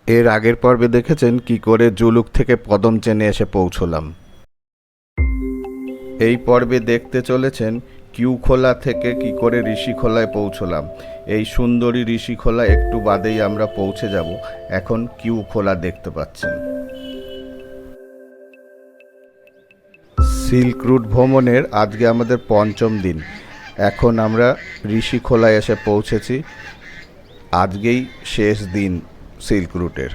এর আগের পর্বে দেখেছেন কি করে জুলুক থেকে পদম চেনে এসে পৌঁছলাম। এই পর্বে দেখতে চলেছেন কিউ খোলা থেকে কি করে ঋষি খোলায় পৌঁছলাম। এই সুন্দরী ঋষি খোলা একটু বাদেই আমরা পৌঁছে যাব। এখন কিউ খোলা দেখতে পাচ্ছেন। সিল্ক রুট ভ্রমণের আজকে আমাদের পঞ্চম দিন। এখন আমরা ঋষি খোলায় এসে পৌঁছেছি। আজকেই শেষ দিন সিল্ক রুটের।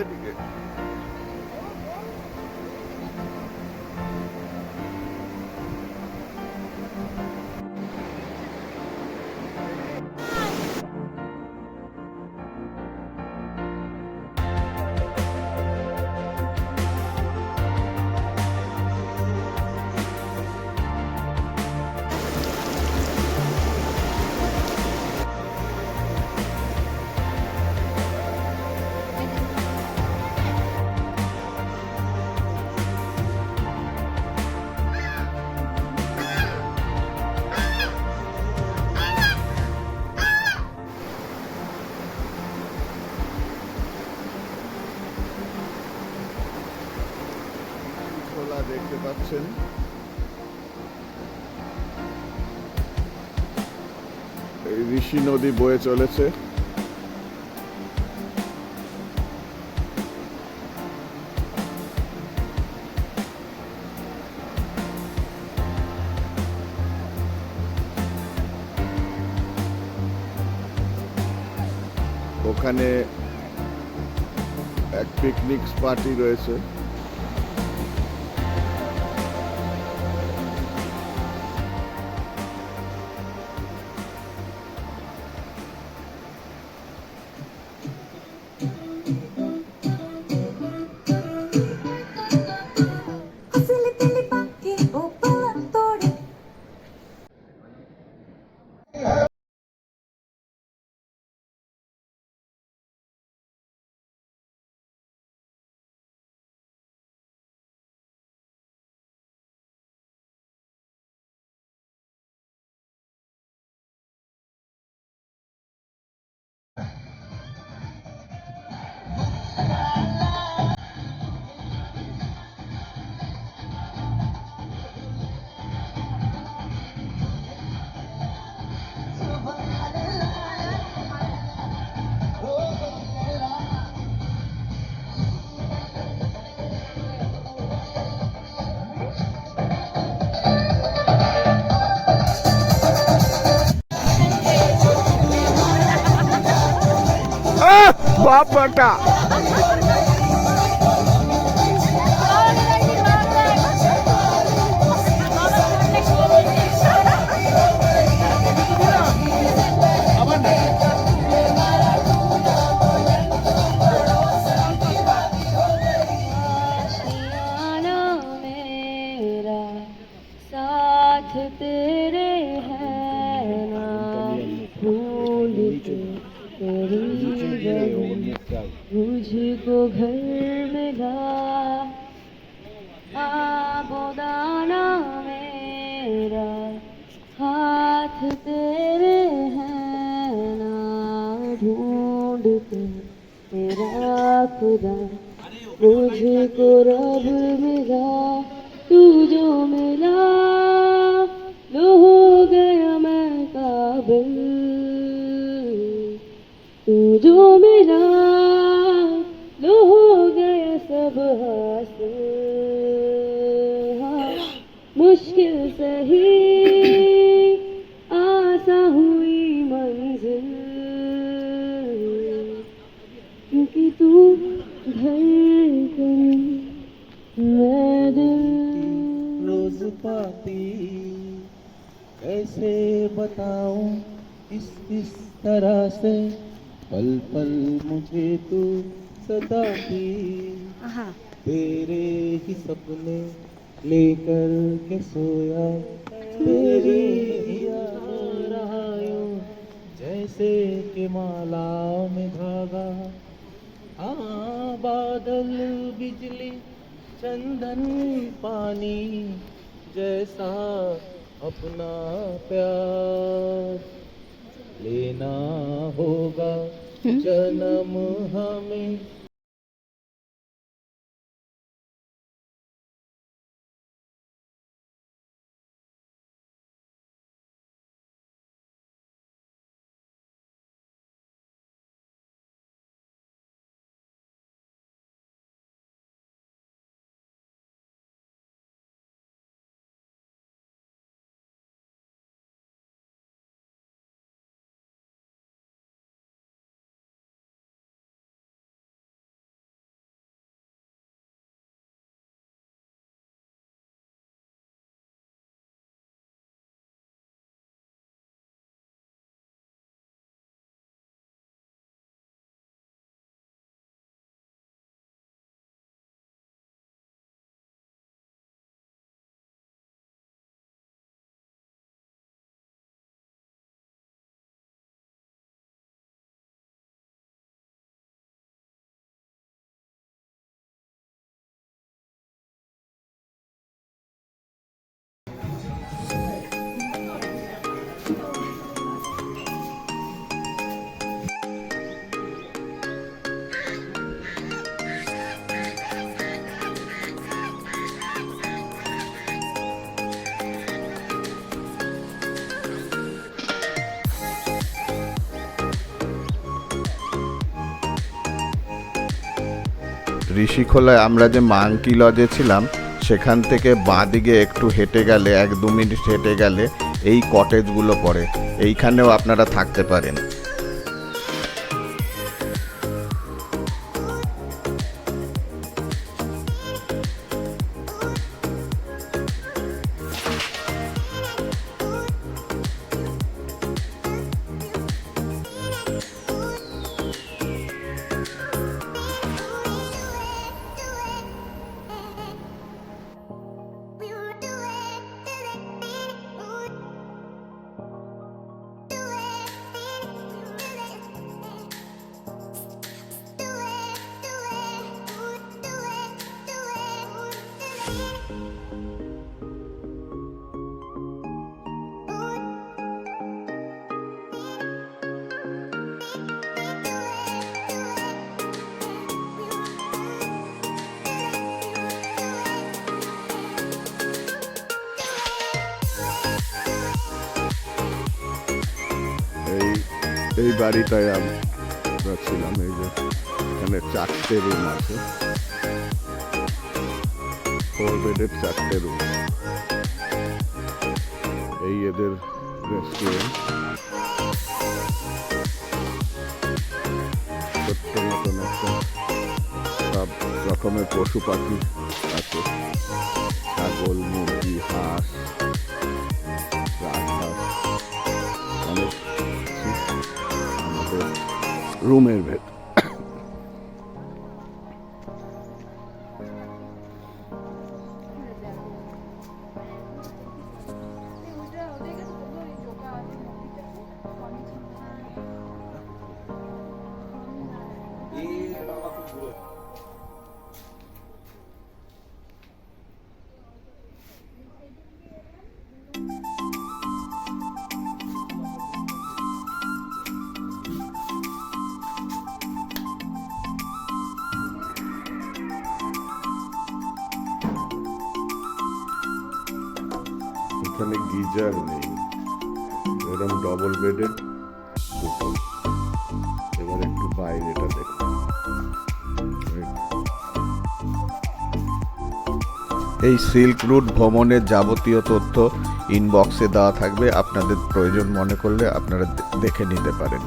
এদিকে খোলা দেখতে পাচ্ছেন। এই ঋষি নদী বয়ে চলেছে। ওখানে এক পিকনিক স্পটই রয়েছে। বাবাটা तेरे है ना भूल के मुझको घर मिला आबोदाना मेरा हाथ तेरे है ना ढूंढते तेरा खुदा मुझको रब मिला तू जो मिला लो हो गया मैं काबिल तू जो मिला लो हो गया सब हासिल हाँ, मुश्किल सही आसा हुई मंजिल क्योंकि तू धड़कन मैं दिल रोज पाती कैसे बताऊं इस तरह से पल पल मुझे तू सताती तेरे ही सपने लेकर के सोया तेरी याद रहा यूं जैसे कि माला में धागा हाँ बादल बिजली चंदन पानी जैसा अपना प्यार लेना होगा जन्म हमें ঋষি খোলায় আমরা যে মাংকি লজে ছিলাম সেখান থেকে বাঁদিকে একটু হেঁটে গেলে 1-2 মিনিট হেঁটে গেলে এই কটেজগুলো পড়ে, এইখানেও আপনারা থাকতে পারেন। এই বাড়িটায় আমরা ছিলাম। এই যে এখানে 4টে রুম আছে, 4 বেডের 4টে রুম। এই এদের রেস্টুরেন্ট, ছোট্ট মতন একটা, সব রকমের পশু পাখি আছে, ছাগল, মুরগি, হাঁস, রাজহাঁস, অনেক কিছু আমাদের রুমের ভেতর। এখানে গিজার নেই, এরকম ডবল বেডের দুটো। এবার একটু বাইরেটা দেখো। এই সিল্ক রুট ভ্রমণের যাবতীয় তথ্য ইনবক্সে দেওয়া থাকবে, আপনাদের প্রয়োজন মনে করলে আপনারা দেখে নিতে পারেন।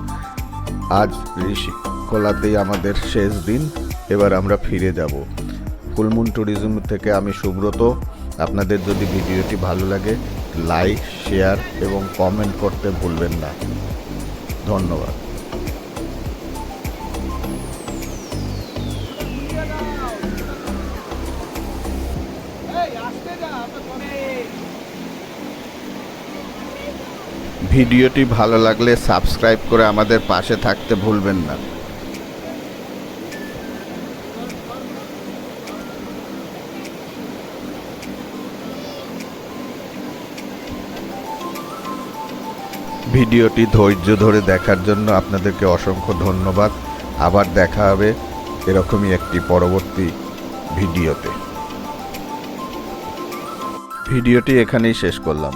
আজ ঋষি খোলাতেই আমাদের শেষ দিন, এবার আমরা ফিরে যাব। ফুলমুন ট্যুরিজম থেকে আমি সুব্রত। আপনাদের যদি ভিডিওটি ভালো লাগে লাইক, শেয়ার এবং কমেন্ট করতে ভুলবেন না। ধন্যবাদ। ভিডিওটি ভালো লাগলে সাবস্ক্রাইব করে আমাদের পাশে থাকতে ভুলবেন না। ভিডিওটি ধৈর্য ধরে দেখার জন্য আপনাদেরকে অসংখ্য ধন্যবাদ। আবার দেখা হবে এরকমই একটি পরবর্তী ভিডিওতে। ভিডিওটি এখানেই শেষ করলাম।